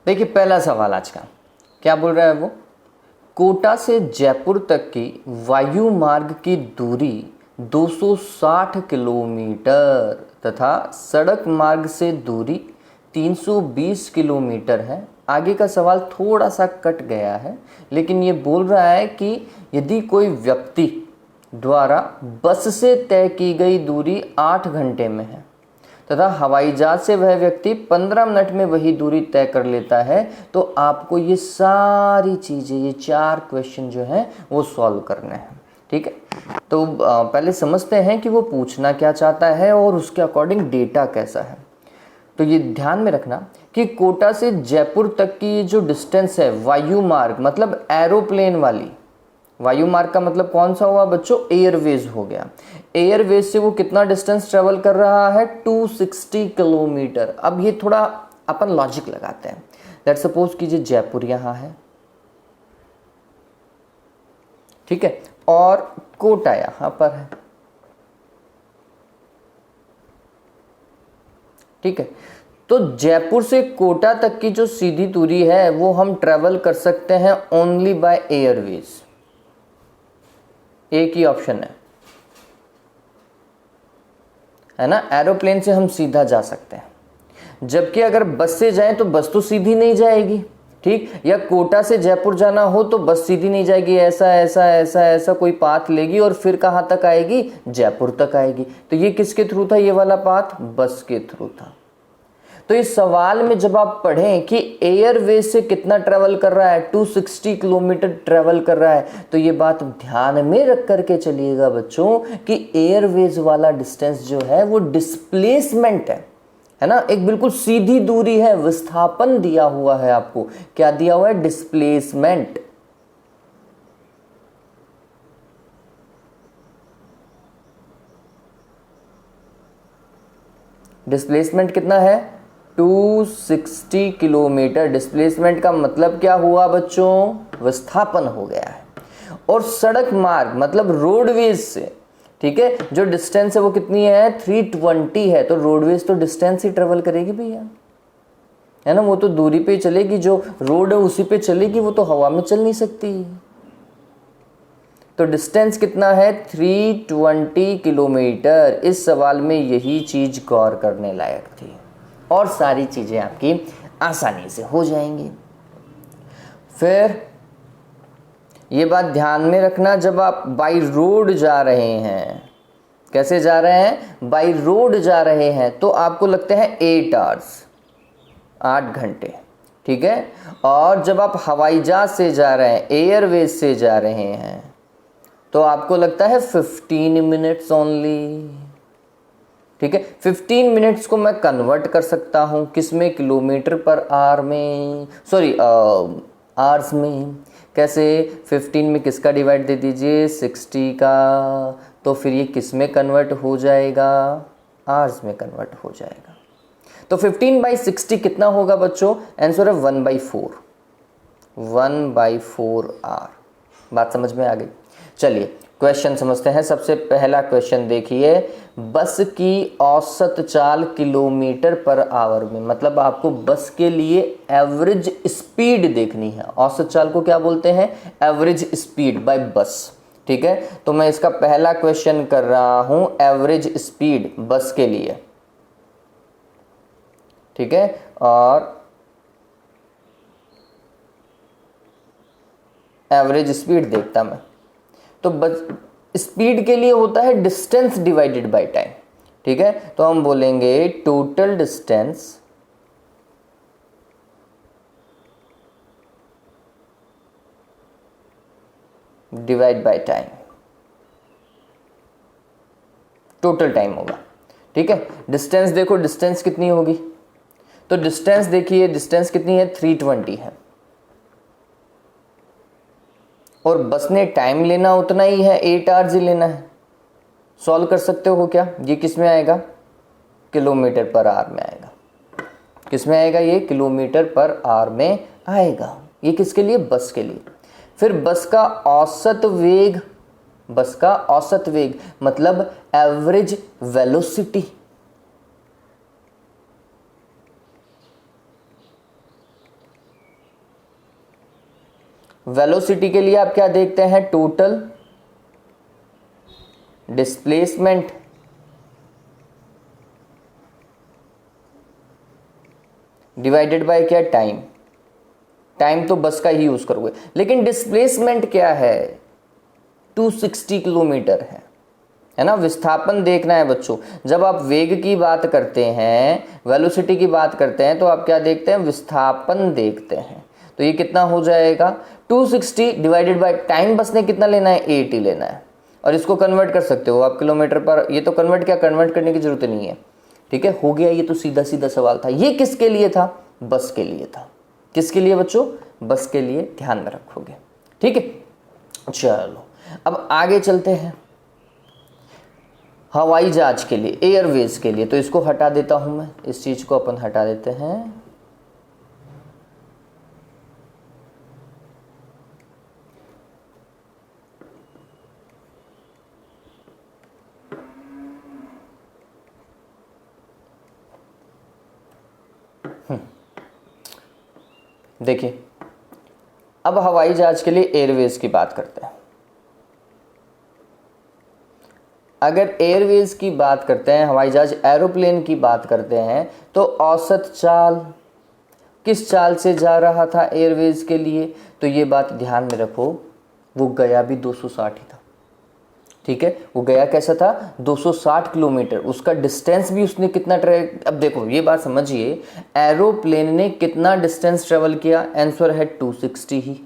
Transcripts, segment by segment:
देखिए पहला सवाल आज का क्या बोल रहा है वो, कोटा से जयपुर तक की वायु मार्ग की दूरी 260 किलोमीटर तथा सड़क मार्ग से दूरी 320 किलोमीटर है। आगे का सवाल थोड़ा सा कट गया है, लेकिन ये बोल रहा है कि यदि कोई व्यक्ति द्वारा बस से तय की गई दूरी 8 घंटे में है तथा हवाई जहाज से वह व्यक्ति 15 मिनट में वही दूरी तय कर लेता है, तो आपको ये सारी चीज़ें, ये 4 क्वेश्चन जो हैं वो सॉल्व करने हैं। ठीक है, तो पहले समझते हैं कि वो पूछना क्या चाहता है और उसके अकॉर्डिंग डेटा कैसा है। तो ये ध्यान में रखना कि कोटा से जयपुर तक की जो डिस्टेंस है वायु मार्ग, मतलब एरोप्लेन वाली, वायु मार्ग का मतलब कौन सा हुआ बच्चों, एयरवेज हो गया। एयरवेज से वो कितना डिस्टेंस ट्रेवल कर रहा है, 260 किलोमीटर। अब ये थोड़ा अपन लॉजिक लगाते हैं। लेट्स सपोज कीजिए जयपुर यहाँ है, ठीक है, और कोटा यहाँ पर है, ठीक है। तो जयपुर से कोटा तक की जो सीधी दूरी है वो हम ट्रेवल कर सकते हैं ओनली बाय एयरवेज। एक ही ऑप्शन है ना, एरोप्लेन से हम सीधा जा सकते हैं। जबकि अगर बस से जाएं तो बस तो सीधी नहीं जाएगी, ठीक, या कोटा से जयपुर जाना हो तो बस सीधी नहीं जाएगी, ऐसा ऐसा ऐसा ऐसा कोई पाथ लेगी और फिर कहाँ तक आएगी, जयपुर तक आएगी। तो ये किसके थ्रू था, ये वाला पाथ बस के थ्रू था। तो इस सवाल में जब आप पढ़ें कि एयरवेज से कितना ट्रेवल कर रहा है, 260 किलोमीटर ट्रेवल कर रहा है, तो ये बात ध्यान में रख करके चलिएगा बच्चों कि एयरवेज वाला डिस्टेंस जो है वो डिस्प्लेसमेंट है ना, एक बिल्कुल सीधी दूरी है, विस्थापन दिया हुआ है आपको। क्या दिया हुआ है, डिस्प्लेसमेंट। डिस्प्लेसमेंट कितना है, 260 किलोमीटर। डिस्प्लेसमेंट का मतलब क्या हुआ बच्चों, विस्थापन हो गया है। और सड़क मार्ग मतलब रोडवेज से, ठीक है, जो डिस्टेंस है वो कितनी है, 320 है। तो रोडवेज तो डिस्टेंस ही ट्रेवल करेगी भैया, है ना, वो तो दूरी पे चलेगी, जो रोड है उसी पे चलेगी, वो तो हवा में चल नहीं सकती। तो डिस्टेंस कितना है, 320 किलोमीटर। इस सवाल में यही चीज गौर करने लायक थी और सारी चीजें आपकी आसानी से हो जाएंगी। फिर ये बात ध्यान में रखना, जब आप बाई रोड जा रहे हैं, कैसे जा रहे हैं, बाई रोड जा रहे हैं, तो आपको लगते हैं 8 आवर्स, 8 घंटे, ठीक है। और जब आप हवाई जहाज से जा रहे हैं, एयरवेज से जा रहे हैं, तो आपको लगता है 15 मिनट्स ओनली, ठीक है। 15 मिनट्स को मैं कन्वर्ट कर सकता हूं किस में, किलोमीटर पर आवर में, सॉरी आवर्स में। कैसे, 15 में किसका डिवाइड दे दीजिए, 60 का, तो फिर ये किस में कन्वर्ट हो जाएगा, आवर्स में कन्वर्ट हो जाएगा। तो 15/60 कितना होगा बच्चों, आंसर है 1/4, 1/4 आवर। बात समझ में आ गई। चलिए क्वेश्चन समझते हैं। सबसे पहला क्वेश्चन देखिए, बस की औसत चाल किलोमीटर पर आवर में, मतलब आपको बस के लिए एवरेज स्पीड देखनी है। औसत चाल को क्या बोलते हैं, एवरेज स्पीड बाय बस, ठीक है। तो मैं इसका पहला क्वेश्चन कर रहा हूं, एवरेज स्पीड बस के लिए, ठीक है। और एवरेज स्पीड देखता मैं, तो बस स्पीड के लिए होता है डिस्टेंस डिवाइडेड बाय टाइम, ठीक है। तो हम बोलेंगे total distance divide by time, total time होगा, ठीक है। डिस्टेंस देखो, डिस्टेंस कितनी होगी, तो डिस्टेंस देखिए, डिस्टेंस कितनी है, 320 है, और बस ने टाइम लेना उतना ही है, 8 आवर्स ही लेना है। सॉल्व कर सकते हो क्या, ये किस में आएगा, किलोमीटर पर आवर में आएगा। किस में आएगा, ये किलोमीटर पर आवर में आएगा। ये किसके लिए, बस के लिए। फिर बस का औसत वेग, बस का औसत वेग मतलब एवरेज वेलोसिटी, वेलोसिटी के लिए आप क्या देखते हैं, टोटल डिस्प्लेसमेंट डिवाइडेड बाय क्या, टाइम। टाइम तो बस का ही यूज करोगे, लेकिन डिस्प्लेसमेंट क्या है, 260 किलोमीटर है ना। विस्थापन देखना है बच्चों। जब आप वेग की बात करते हैं, वेलोसिटी की बात करते हैं, तो आप क्या देखते हैं, विस्थापन देखते हैं। तो ये कितना हो जाएगा, 260 डिवाइडेड बाय टाइम बस ने कितना लेना है, 80 लेना है। और इसको कन्वर्ट कर सकते हो आप किलोमीटर पर, ये तो कन्वर्ट करने की जरूरत नहीं है। ठीक है, हो गया। ये तो सीधा सीधा सवाल था। ये किसके लिए था, बस के लिए था। किसके लिए बच्चों, बस के लिए, ध्यान में रखोगे। ठीक है, चलो अब आगे चलते हैं। हवाई जहाज के लिए, एयरवेज के लिए, तो इसको हटा देता हूं मैं, इस चीज को अपन हटा देते हैं। देखिए, अब हवाई जहाज के लिए एयरवेज की बात करते हैं। अगर एयरवेज की बात करते हैं, हवाई जहाज एरोप्लेन की बात करते हैं, तो औसत चाल, किस चाल से जा रहा था एयरवेज के लिए, तो ये बात ध्यान में रखो, वो गया भी 260 ही था। ठीक है, वो गया कैसा था, 260 किलोमीटर। उसका डिस्टेंस भी उसने कितना अब देखो ये बात समझिए, एरोप्लेन ने कितना डिस्टेंस ट्रेवल किया, आंसर है 260 ही,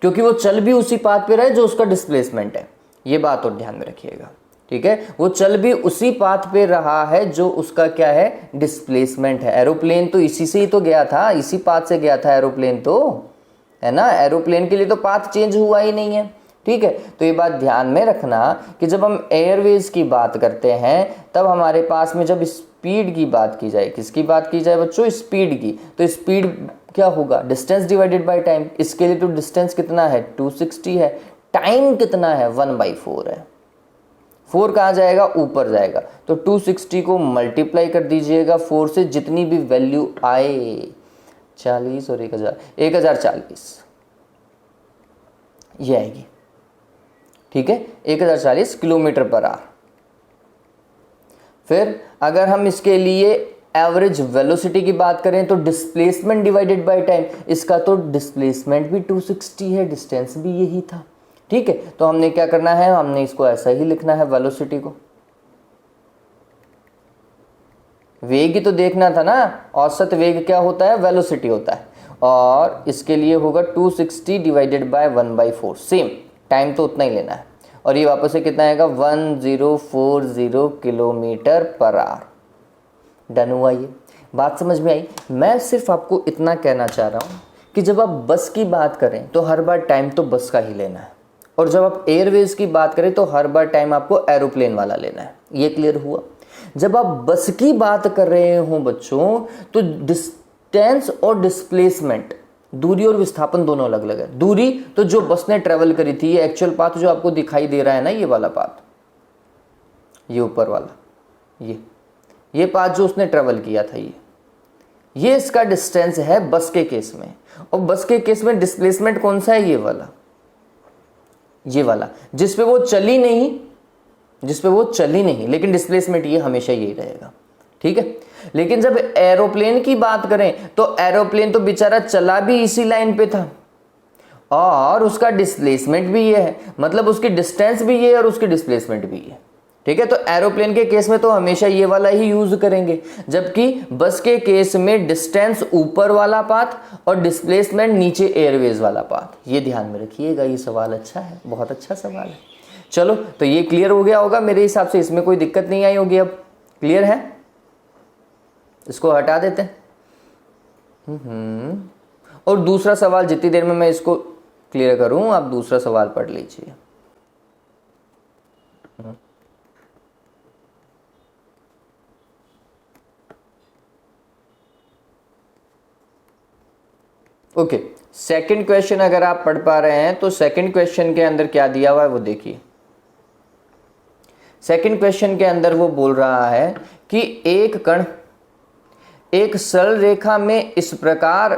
क्योंकि वो चल भी उसी पाथ पे रहे जो उसका डिस्प्लेसमेंट है। ये बात और ध्यान में रखिएगा। ठीक है, वो चल भी उसी पाथ पे रहा है जो उसका क्या है, डिस्प्लेसमेंट है। एरोप्लेन तो इसी से ही तो गया था, इसी पाथ से गया था एरोप्लेन तो, है ना। एरोप्लेन के लिए तो पाथ चेंज हुआ ही नहीं है। ठीक है, तो ये बात ध्यान में रखना कि जब हम एयरवेज की बात करते हैं, तब हमारे पास में जब स्पीड की बात की जाए, किसकी बात की जाए बच्चों, स्पीड की, तो स्पीड क्या होगा, डिस्टेंस डिवाइडेड बाय टाइम। इसके लिए तो डिस्टेंस कितना है, 260 है, टाइम कितना है, 1/4 है। 4 कहाँ जाएगा, ऊपर जाएगा, तो 260 को मल्टीप्लाई कर दीजिएगा 4 से, जितनी भी वैल्यू आए, 40 और 1040 ये आएगी। ठीक है, 1040 किलोमीटर पर आवर। फिर अगर हम इसके लिए एवरेज वेलोसिटी की बात करें, तो डिस्प्लेसमेंट डिवाइडेड बाय टाइम, इसका तो डिस्प्लेसमेंट भी 260 है, डिस्टेंस भी यही था। ठीक है, तो हमने क्या करना है, हमने इसको ऐसा ही लिखना है, वेलोसिटी को। वेग ही तो देखना था ना, औसत वेग क्या होता है, वेलोसिटी होता है, और इसके लिए होगा 260 डिवाइडेड बाय 1/4, सेम, टाइम तो उतना ही लेना है। और ये वापस से कितना आएगा, 1040 किलोमीटर पर आवर। डन हुआ, ये बात समझ में आई। मैं सिर्फ आपको इतना कहना चाह रहा हूँ कि जब आप बस की बात करें तो हर बार टाइम तो बस का ही लेना है, और जब आप एयरवेज की बात करें तो हर बार टाइम आपको एरोप्लेन वाला लेना है। ये क्लियर हुआ। जब आप बस की बात कर रहे हो बच्चों, तो डिस्टेंस और डिस्प्लेसमेंट, दूरी और विस्थापन दोनों अलग अलग है। दूरी तो जो बस ने ट्रेवल करी थी, ये एक्चुअल पाथ जो आपको दिखाई दे रहा है ना, ये वाला पाथ, ये ऊपर वाला, ये पाथ जो उसने ट्रेवल किया था, ये इसका डिस्टेंस है बस के केस में। और बस के केस में डिस्प्लेसमेंट कौन सा है, ये वाला जिस पे वो चली नहीं, लेकिन डिस्प्लेसमेंट ये हमेशा यही रहेगा। ठीक है, लेकिन जब एरोप्लेन की बात करें, तो एरोप्लेन तो बेचारा चला भी इसी लाइन पे था, और उसका डिस्प्लेसमेंट भी ये है, मतलब उसकी डिस्टेंस भी ये है और उसकी डिस्प्लेसमेंट भी ये। ठीक है, तो एरोप्लेन के केस में तो हमेशा ये वाला ही यूज करेंगे, जबकि बस के केस में डिस्टेंस ऊपर वाला पाथ और डिस्प्लेसमेंट नीचे एयरवेज वाला पाथ। ये ध्यान में रखिएगा। ये सवाल अच्छा है, बहुत अच्छा सवाल है। चलो, तो ये क्लियर हो गया होगा मेरे हिसाब से, इसमें कोई दिक्कत नहीं आई होगी। अब क्लियर है, इसको हटा देते हैं। और दूसरा सवाल, जितनी देर में मैं इसको क्लियर करूं, आप दूसरा सवाल पढ़ लीजिए। ओके, सेकंड क्वेश्चन अगर आप पढ़ पा रहे हैं, तो सेकंड क्वेश्चन के अंदर क्या दिया हुआ है वो देखिए। सेकंड क्वेश्चन के अंदर वो बोल रहा है कि एक कण एक सरल रेखा में इस प्रकार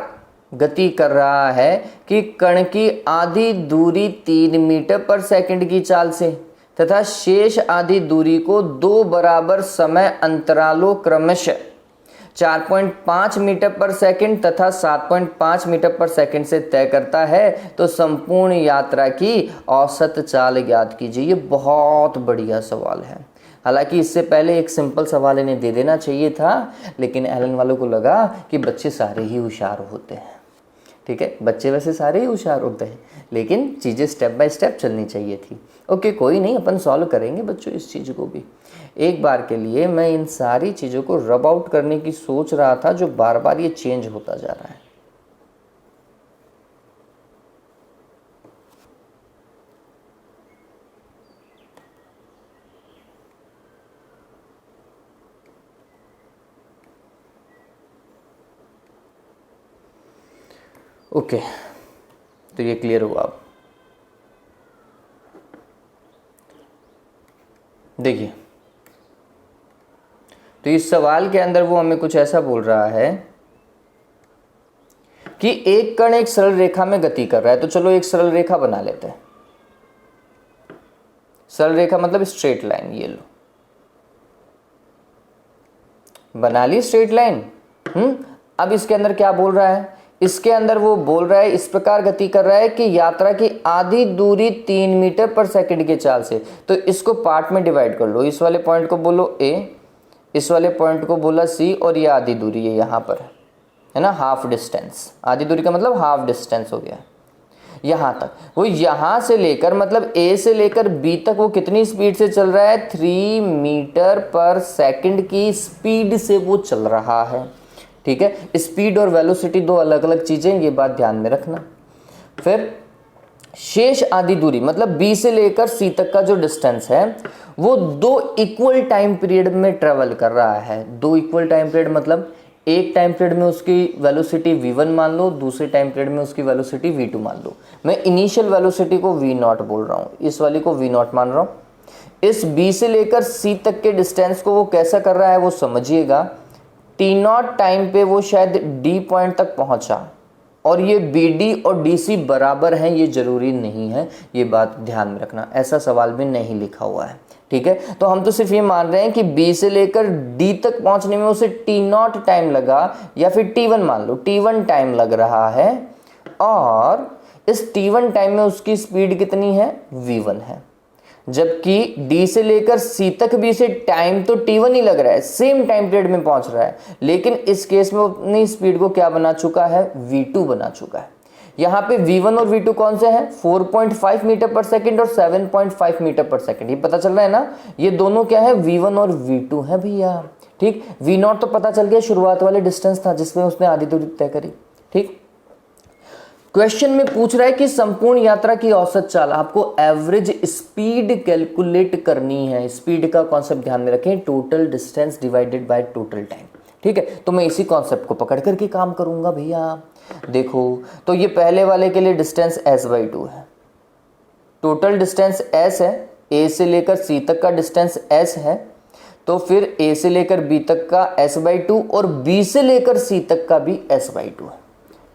गति कर रहा है कि कण की आधी दूरी 3 मीटर पर सेकंड की चाल से तथा शेष आधी दूरी को 2 बराबर समय अंतरालों क्रमशः 4.5 मीटर पर सेकंड तथा 7.5 मीटर पर सेकंड से तय करता है, तो संपूर्ण यात्रा की औसत चाल ज्ञात कीजिए। ये बहुत बढ़िया सवाल है। हालांकि इससे पहले एक सिंपल सवाल इन्हें दे देना चाहिए था, लेकिन एलन वालों को लगा कि बच्चे सारे ही होशियार होते हैं। ठीक है, बच्चे वैसे सारे ही होशियार होते हैं, लेकिन चीज़ें स्टेप बाय स्टेप चलनी चाहिए थी। ओके, कोई नहीं, अपन सॉल्व करेंगे बच्चों इस चीज़ को भी। एक बार के लिए मैं इन सारी चीज़ों को रब आउट करने की सोच रहा था, जो बार बार ये चेंज होता जा रहा है। ओके, तो ये क्लियर हुआ। अब देखिए, तो इस सवाल के अंदर वो हमें कुछ ऐसा बोल रहा है कि एक कण एक सरल रेखा में गति कर रहा है। तो चलो एक सरल रेखा बना लेते हैं। सरल रेखा मतलब स्ट्रेट लाइन। ये लो, बना ली स्ट्रेट लाइन। अब इसके अंदर क्या बोल रहा है? इसके अंदर वो बोल रहा है, इस प्रकार गति कर रहा है कि यात्रा की आधी दूरी 3 मीटर पर सेकंड के चाल से। तो इसको पार्ट में डिवाइड कर लो। इस वाले पॉइंट को बोलो A, इस वाले पॉइंट को बोला C, और ये आधी दूरी है यहाँ पर, है ना, हाफ डिस्टेंस। आधी दूरी का मतलब हाफ डिस्टेंस हो गया यहाँ तक। वो यहाँ से लेकर मतलब A से लेकर B तक वो कितनी स्पीड से चल रहा है? 3 मीटर पर सेकंड की स्पीड से वो चल रहा है। ठीक है, स्पीड और वेलोसिटी दो अलग अलग चीजें, ये बात ध्यान में रखना। फिर शेष आधी दूरी मतलब B से लेकर C तक का जो डिस्टेंस है वो 2 इक्वल टाइम पीरियड में ट्रेवल कर रहा है। 2 इक्वल टाइम पीरियड मतलब एक टाइम पीरियड में उसकी वेलोसिटी v1 मान लो, दूसरे टाइम पीरियड में उसकी वेलोसिटी v2 मान लो। मैं इनिशियल वेलोसिटी को v0 बोल रहा हूँ, इस वाली को v0 मान रहा हूँ। इस B से लेकर C तक के डिस्टेंस को वो कैसा कर रहा है वो समझिएगा। t0 टाइम पे वो शायद D पॉइंट तक पहुंचा, और ये BD और DC बराबर हैं, ये जरूरी नहीं है, ये बात ध्यान में रखना। ऐसा सवाल में नहीं लिखा हुआ है। ठीक है, तो हम तो सिर्फ ये मान रहे हैं कि B से लेकर D तक पहुंचने में उसे t0 टाइम लगा, या फिर t1 मान लो, t1 टाइम लग रहा है, और इस t1 टाइम में उसकी स्पीड कितनी है? v1 है। जबकि D से लेकर C तक भी इसे टाइम तो t1 ही लग रहा है, सेम टाइम पीरियड में पहुंच रहा है, लेकिन इस केस में अपनी स्पीड को क्या बना चुका है? v2 बना चुका है। यहाँ पे v1 और v2 कौन से हैं? 4.5 मीटर पर सेकंड और 7.5 मीटर पर सेकंड। ये पता चल रहा है ना, ये दोनों क्या है? v1 और v2 है भैया। ठीक, v0 तो पता चल गया, शुरुआत वाले डिस्टेंस था जिसमें उसने आधी दूरी तय करी। ठीक, क्वेश्चन में पूछ रहा है कि संपूर्ण यात्रा की औसत चाल, आपको एवरेज स्पीड कैलकुलेट करनी है। स्पीड का कॉन्सेप्ट ध्यान में रखें, total distance divided by total time. ठीक है, तो मैं इसी कॉन्सेप्ट को पकड़ करके काम करूंगा भैया। देखो, तो ये पहले वाले के लिए डिस्टेंस s/2 है, टोटल डिस्टेंस s है, A से लेकर C तक का डिस्टेंस s है, तो फिर A से लेकर B तक का s/2 और B से लेकर C तक का भी s/2 है।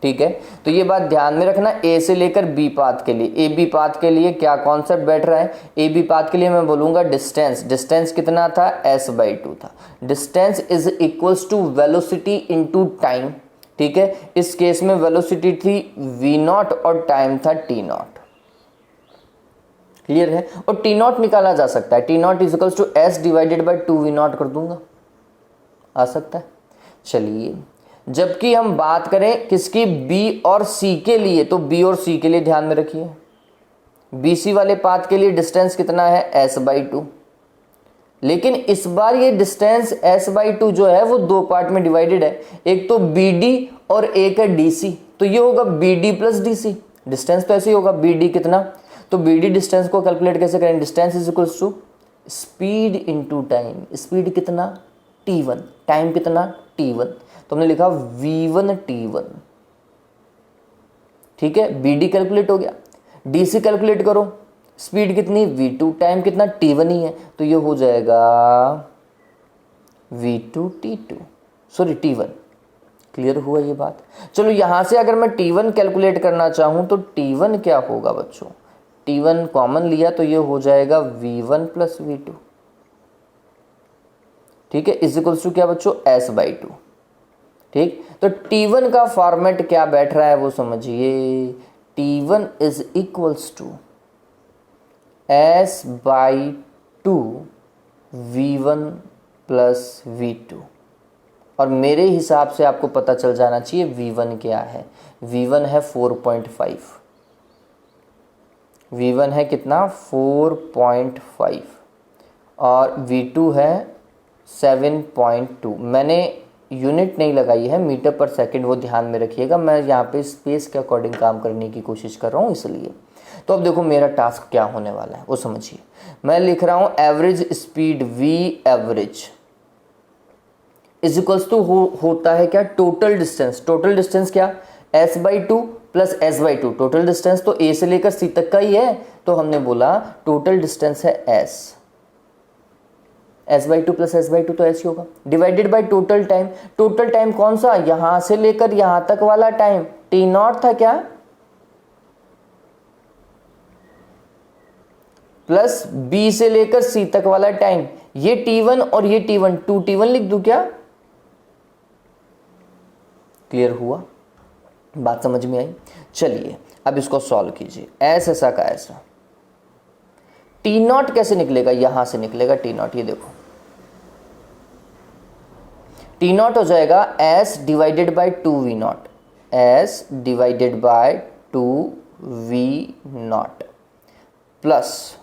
ठीक है, तो ये बात ध्यान में रखना। A से लेकर B पाथ के लिए, AB पाथ के लिए क्या कॉन्सेप्ट बैठ रहा है? AB पाथ के लिए मैं बोलूंगा डिस्टेंस। डिस्टेंस कितना था? s/2 था। Distance is equals to velocity into time. ठीक है, इस केस में वेलोसिटी थी v0 और टाइम था t0। क्लियर है? और t0 निकाला जा सकता है, t0 is equals to s divided by 2v0 कर दूंगा, आ सकता है। चलिए, जबकि हम बात करें किसकी? B और C के लिए, तो B और C के लिए ध्यान में रखिए, BC वाले पाथ के लिए डिस्टेंस कितना है? s/2। लेकिन इस बार ये डिस्टेंस s/2 जो है वो 2 पार्ट में डिवाइडेड है, एक तो BD और एक है DC। तो ये होगा BD प्लस DC। डिस्टेंस तो ऐसे ही होगा, BD कितना? तो BD डिस्टेंस को कैलकुलेट कैसे करें? Distance is equals to speed into time. Speed कितना? t1, टाइम कितना? t1। तो हमने लिखा v1 t1। ठीक है, BD कैलकुलेट हो गया, DC कैलकुलेट करो, स्पीड कितनी? v2, टाइम कितना? t1 ही है, तो ये हो जाएगा v2 t2, sorry t1। Clear हुआ ये बात। चलो यहां से अगर मैं T1 कैलकुलेट करना चाहूं तो T1 क्या होगा बच्चों, T1 कॉमन लिया तो ये हो जाएगा V1 प्लस V2, ठीक है, इज इक्वल्स टू क्या बच्चों, S/2। ठीक, तो T1 का फॉर्मेट क्या बैठ रहा है वो समझिए, T1 is equals to S/2 V1 plus V2। और मेरे हिसाब से आपको पता चल जाना चाहिए V1 क्या है, V1 है 4.5, V1 है कितना 4.5 और V2 है 7.2। मैंने यूनिट नहीं लगाई है, मीटर पर सेकंड, वो ध्यान में रखिएगा, मैं यहाँ पे स्पेस के अकॉर्डिंग काम करने की कोशिश कर रहा हूँ इसलिए। तो अब देखो मेरा टास्क क्या होने वाला है वो समझिए। मैं लिख रहा हूँ average speed V average is equals to होता है क्या, टोटल डिस्टेंस। टोटल डिस्टेंस क्या, S/2 plus S/2। Total distance तो A से लेकर C तक का ही है, तो हमने बोला टोटल डिस्टेंस है S/2 प्लस S/2 तो ऐसे होगा, divided by total time. Total time कौन सा, यहां से लेकर यहां तक वाला टाइम, T0 था क्या, प्लस B से लेकर C तक वाला टाइम, ये T1 और ये T1, 2T1 लिख दूं क्या। क्लियर हुआ, बात समझ में आई। चलिए अब इसको सॉल्व कीजिए, ऐसा का ऐसा। T0 कैसे निकलेगा, यहां से निकलेगा T0, ये देखो T0 हो जाएगा S divided by 2V0, S divided by 2V0 plus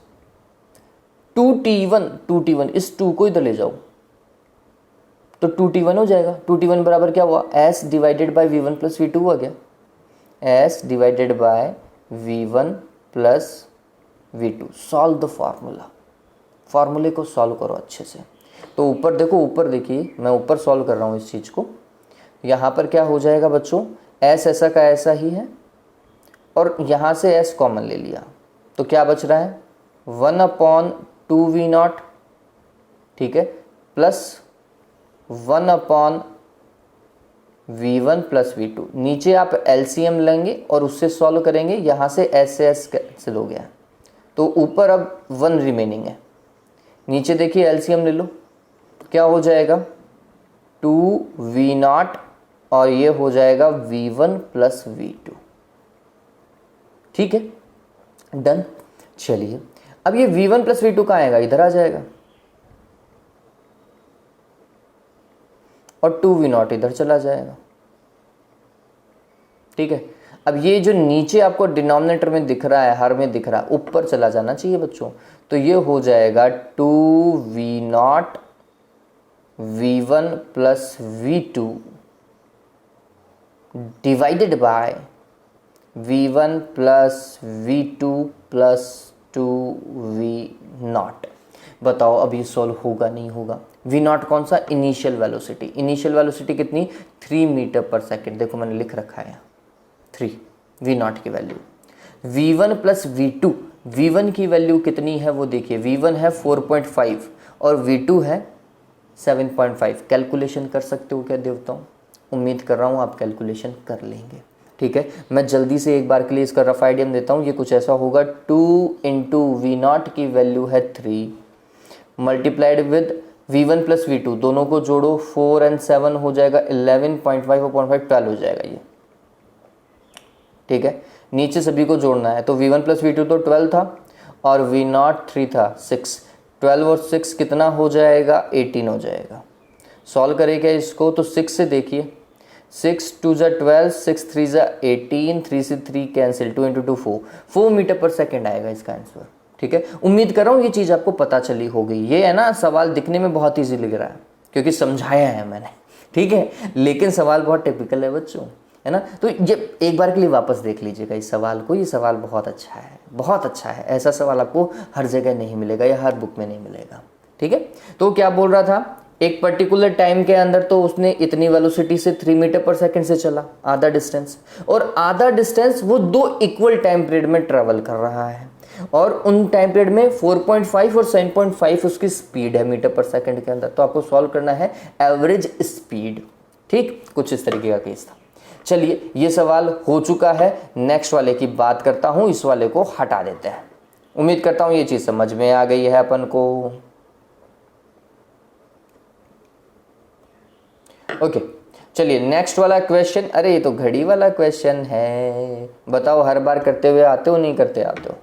2T1, इस 2 को इधर ले जाओ तो 2T1 हो जाएगा। 2T1 बराबर क्या हुआ, S divided bye V1 plus V2 हो गया, S divided bye V1 plus V2। Solve the formula, फार्मूले को सॉल्व करो अच्छे से। तो ऊपर देखो, ऊपर देखिए, मैं ऊपर सॉल्व कर रहा हूँ इस चीज़ को। यहाँ पर क्या हो जाएगा बच्चों, S ऐसा का ऐसा ही है और यहाँ से S कॉमन ले लिया तो क्या बच रहा है 1/2V0, ठीक है, प्लस 1/V1 प्लस V2। नीचे आप LCM लेंगे और उससे सॉल्व करेंगे, यहाँ से S कैंसिल हो गया तो ऊपर अब 1 रिमेनिंग है। नीचे देखिए LCM ले लो, क्या हो जाएगा 2V0 और ये हो जाएगा V1 प्लस V2, ठीक है, डन। चलिए अब ये V1 प्लस V2 कहाँ आएगा, इधर आ जाएगा और 2V0 इधर चला जाएगा, ठीक है। अब ये जो नीचे आपको डिनोमिनेटर में दिख रहा है, हर में दिख रहा है, ऊपर चला जाना चाहिए बच्चों। तो ये हो जाएगा 2V0 V1 plus V2 divided by V1 plus V2 plus 2V0। बताओ अब ये सॉल्व होगा नहीं होगा। V0 कौन सा, इनिशियल वेलोसिटी। इनिशियल वेलोसिटी कितनी, 3 मीटर पर सेकेंड। देखो मैंने लिख रखा है 3 V0 की value. V1 plus V2, V1 की वैल्यू कितनी है वो देखिए, V1 है 4.5 और V2 है 7.5। कैलकुलेशन कर सकते हो क्या देवताओं, उम्मीद कर रहा हूँ आप कैलकुलेशन कर लेंगे, ठीक है। मैं जल्दी से एक बार के लिए इसका रफ आइडिया देता हूँ। ये कुछ ऐसा होगा, 2 इंटू V0 की वैल्यू है 3 multiplied with V1 plus V2, दोनों को जोड़ो 4 और 7 हो जाएगा 11.5 और 0.5 12 हो जाएगा ये, ठीक है। नीचे सभी को जोड़ना है तो V1 प्लस V2 तो 12 था और V0 3 था 6, 12 और 6 कितना हो जाएगा 18 हो जाएगा। सॉल्व करें क्या इसको, तो 6 से देखिए, 6 2 ज़ा 12, 6 3 ज़ा 18, 3 से 3 कैंसिल, 2 इंटू 2 4 मीटर पर सेकेंड आएगा इसका आंसर, ठीक है। उम्मीद कर रहा हूँ ये चीज़ आपको पता चली होगी। ये है ना, सवाल दिखने में बहुत ईजी लग रहा है क्योंकि समझाया है मैंने, ठीक है, लेकिन सवाल बहुत टिपिकल है बच्चों, है ना। तो ये एक बार के लिए वापस देख लीजिएगा इस सवाल को, ये सवाल बहुत अच्छा है, बहुत अच्छा है। ऐसा सवाल आपको हर जगह नहीं मिलेगा या हर बुक में नहीं मिलेगा, ठीक है। तो क्या बोल रहा था, एक पर्टिकुलर टाइम के अंदर तो उसने इतनी वेलोसिटी से 3 मीटर पर सेकंड से चला आधा डिस्टेंस, और आधा डिस्टेंस वो 2 इक्वल टाइम पीरियड में ट्रेवल कर रहा है, और उन टाइम पीरियड में 4.5 और 7.5 उसकी स्पीड है मीटर पर सेकंड के अंदर। तो आपको सॉल्व करना है एवरेज स्पीड, ठीक, कुछ इस तरीके का केस था। चलिए ये सवाल हो चुका है, नेक्स्ट वाले की बात करता हूं, इस वाले को हटा देते हैं। उम्मीद करता हूं ये चीज समझ में आ गई है अपन को। ओके चलिए नेक्स्ट वाला क्वेश्चन। अरे ये तो घड़ी वाला क्वेश्चन है, बताओ हर बार करते हुए आते हो नहीं करते आते हो?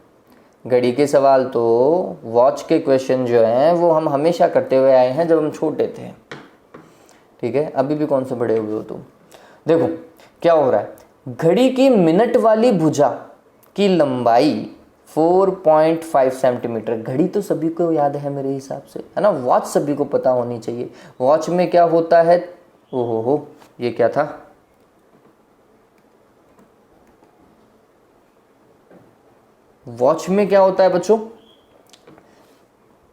घड़ी के सवाल तो वॉच के क्वेश्चन जो हैं वो हम हमेशा करते हुए आए हैं जब हम छोटे थे, ठीक है? अभी भी कौन से बड़े हुए हो तुम? देखो क्या हो रहा है, घड़ी की मिनट वाली भुजा की लंबाई 4.5 सेंटीमीटर। घड़ी तो सभी को याद है मेरे हिसाब से, है ना? वॉच सभी को पता होनी चाहिए। वॉच में क्या होता है, ओहो हो ये क्या था, वॉच में क्या होता है बच्चों,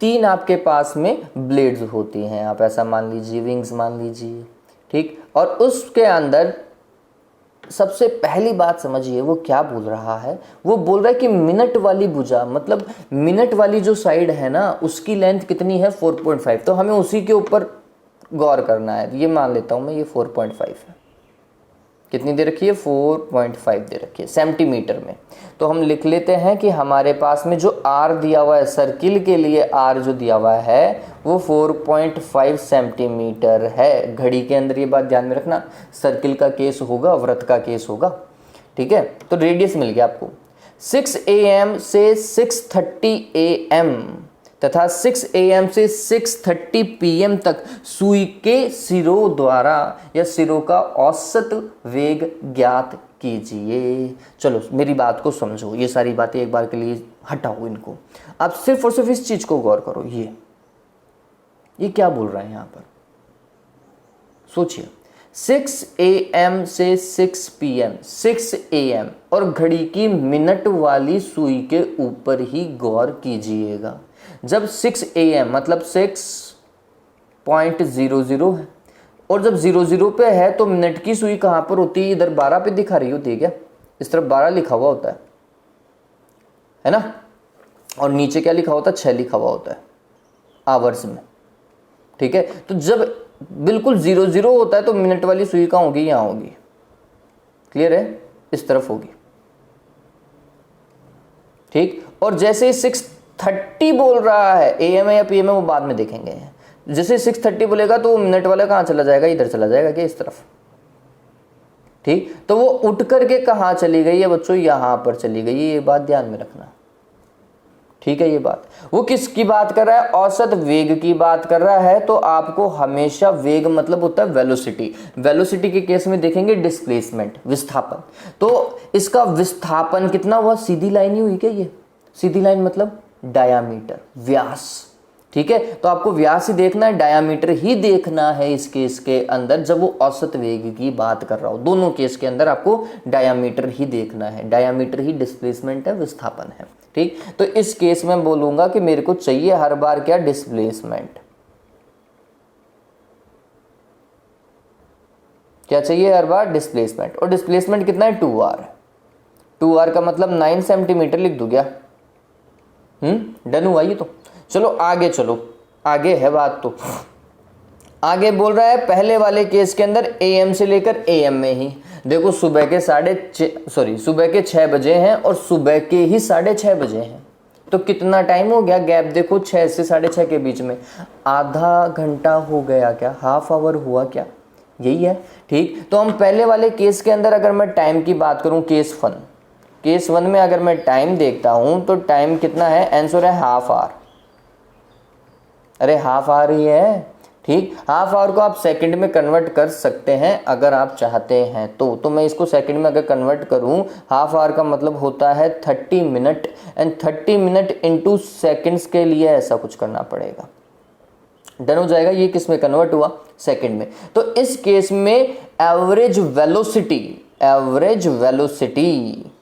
3 आपके पास में ब्लेड्स होती हैं, आप ऐसा मान लीजिए, विंग्स मान लीजिए, ठीक? और उसके अंदर सबसे पहली बात समझिए वो क्या बोल रहा है, वो बोल रहा है कि मिनट वाली भुजा, मतलब मिनट वाली जो साइड है ना उसकी लेंथ कितनी है, 4.5। तो हमें उसी के ऊपर गौर करना है। ये मान लेता हूं मैं, ये 4.5 है। कितनी दे रखी है, 4.5 दे रखी है सेंटीमीटर में। तो हम लिख लेते हैं कि हमारे पास में जो आर दिया हुआ है, सर्किल के लिए आर जो दिया हुआ है वो 4.5 सेंटीमीटर है। घड़ी के अंदर ये बात ध्यान में रखना, सर्किल का केस होगा, वृत्त का केस होगा, ठीक है? तो रेडियस मिल गया आपको। 6 AM से 6:30 AM तथा 6 AM से 6:30 PM तक सुई के सिरों द्वारा या सिरों का औसत वेग ज्ञात कीजिए। चलो मेरी बात को समझो, ये सारी बातें एक बार के लिए हटाओ इनको, आप सिर्फ और सिर्फ इस चीज को गौर करो। ये क्या बोल रहा है यहां पर, सोचिए। 6 AM से 6 PM, 6 AM, और घड़ी की मिनट वाली सुई के ऊपर ही गौर कीजिएगा। जब 6 AM मतलब 6.00 है, और जब 00 पे है तो मिनट की सुई कहां पर होती है, इधर 12 पे दिखा रही होती है क्या? इस तरफ 12 लिखा हुआ होता है ना? और नीचे क्या लिखा होता है, 6 लिखा हुआ होता है आवर्स में, ठीक है? तो जब बिल्कुल 00 होता है तो मिनट वाली सुई कहां होगी, यहां होगी। क्लियर है? इस तरफ होगी, ठीक? और जैसे 6:30 बोल रहा है, AM है या PM है वो बाद में देखेंगे। जैसे 6:30 बोलेगा तो मिनट वाला कहां चला जाएगा, इधर चला जाएगा क्या, इस तरफ, ठीक? तो वो उठ करके कहां चली गई है बच्चों, यहां पर चली गई है। ये बात ध्यान में रखना, ठीक है? ये बात वो किसकी बात कर रहा है, औसत वेग की बात कर रहा है। तो आपको हमेशा वेग मतलब होता है वेलोसिटी। वेलोसिटी के केस में देखेंगे डिस्प्लेसमेंट, विस्थापन। तो इसका विस्थापन कितना हुआ, सीधी लाइन ही हुई क्या? ये सीधी लाइन मतलब डायामीटर, व्यास, ठीक है? तो आपको व्यास ही देखना है, डायामीटर ही देखना है इस केस के अंदर, जब वो औसत वेग की बात कर रहा हो। दोनों केस के अंदर आपको डायामीटर ही देखना है, डायामीटर ही डिस्प्लेसमेंट है, विस्थापन है, ठीक? तो इस केस में बोलूंगा कि मेरे को चाहिए हर बार क्या, डिस्प्लेसमेंट। क्या चाहिए हर बार, डिस्प्लेसमेंट। और डिस्प्लेसमेंट कितना है, 2r। 2r का मतलब 9 सेंटीमीटर लिख दूं क्या? डन हुआ ये तो। चलो आगे, चलो आगे है बात। तो आगे बोल रहा है पहले वाले केस के अंदर AM से लेकर AM में ही। देखो सुबह के 6 बजे हैं और सुबह के ही 6:30 बजे हैं। तो कितना टाइम हो गया गैप, देखो 6 से 6:30 के बीच में आधा घंटा हो गया क्या, हाफ आवर हुआ क्या, यही है, ठीक? तो हम पहले वाले केस के अंदर अगर मैं टाइम की बात करूं, केस 1 में अगर मैं टाइम देखता हूं तो टाइम कितना है, आंसर है हाफ आवर। अरे हाफ आवर ही है, ठीक? हाफ आवर को आप सेकंड में कन्वर्ट कर सकते हैं अगर आप चाहते हैं तो मैं इसको सेकंड में अगर कन्वर्ट करूं, हाफ आवर का मतलब होता है 30 minute, and 30 minute into seconds के लिए ऐसा कुछ करना पड़ेगा। डन हो जाएगा? ये किस में कन्वर्ट हुआ, सेकंड में। तो इस केस में एवरेज वेलोसिटी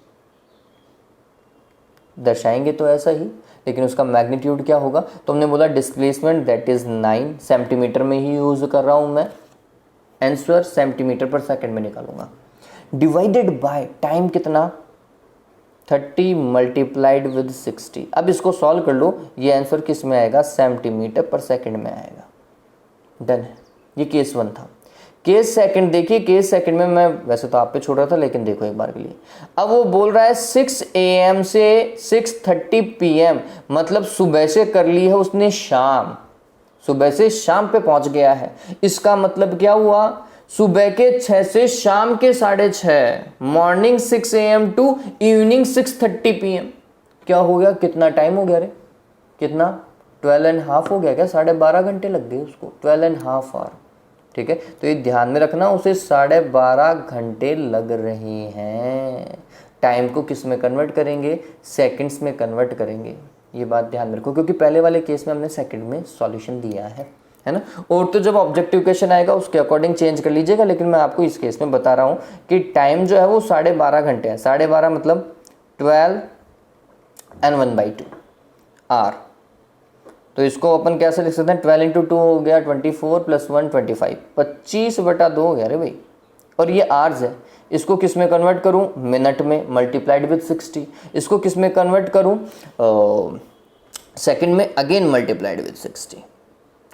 दर्शाएंगे तो ऐसा ही, लेकिन उसका मैग्नीट्यूड क्या होगा। तो हमने बोला डिस्प्लेसमेंट दैट इज 9 सेंटीमीटर में ही यूज कर रहा हूं मैं, आंसर सेंटीमीटर पर सेकंड में निकालूंगा, डिवाइडेड बाय टाइम कितना, 30 मल्टीप्लाइड विद 60। अब इसको सॉल्व कर लो, ये आंसर किस में आएगा, सेंटीमीटर पर सेकंड में आएगा। डन है, ये केस 1 था। केस सेकंड देखिए, केस सेकंड में मैं वैसे तो आप पे छोड़ रहा था, लेकिन देखो एक बार के लिए। अब वो बोल रहा है 6 AM से 6:30 PM, मतलब सुबह से कर ली है उसने शाम, सुबह से शाम पे पहुंच गया है। इसका मतलब क्या हुआ, सुबह के 6 से शाम के 6:30, morning 6 AM to evening 6:30 PM। क्या हो गया, कितना टाइम हो गया रे, कितना 12.5 हो गया क्या, 12.5 घंटे लग गए उसको, 12.5 आवर। ठीक है, तो ये ध्यान में रखना, उसे 12.5 घंटे लग रहे हैं। टाइम को किस में कन्वर्ट करेंगे, सेकंड्स में कन्वर्ट करेंगे, ये बात ध्यान में रखो, क्योंकि पहले वाले केस में हमने सेकंड में सॉल्यूशन दिया है ना। और तो जब ऑब्जेक्टिव क्वेश्चन आएगा उसके अकॉर्डिंग चेंज कर लीजिएगा, लेकिन मैं आपको इस केस में बता रहा हूँ कि टाइम जो है वो 12.5 घंटे है। 12.5 मतलब 12 and 1/2 आर। तो इसको अपन कैसे लिख सकते हैं, 12 इंटू 2 हो गया 24 प्लस 1 25, 25/2 हो गया रे भाई। और ये आर्स है, इसको किस में कन्वर्ट करूं, मिनट में, मल्टीप्लाइड विद 60। इसको किस में कन्वर्ट करूं, सेकंड में, अगेन मल्टीप्लाइड विद 60।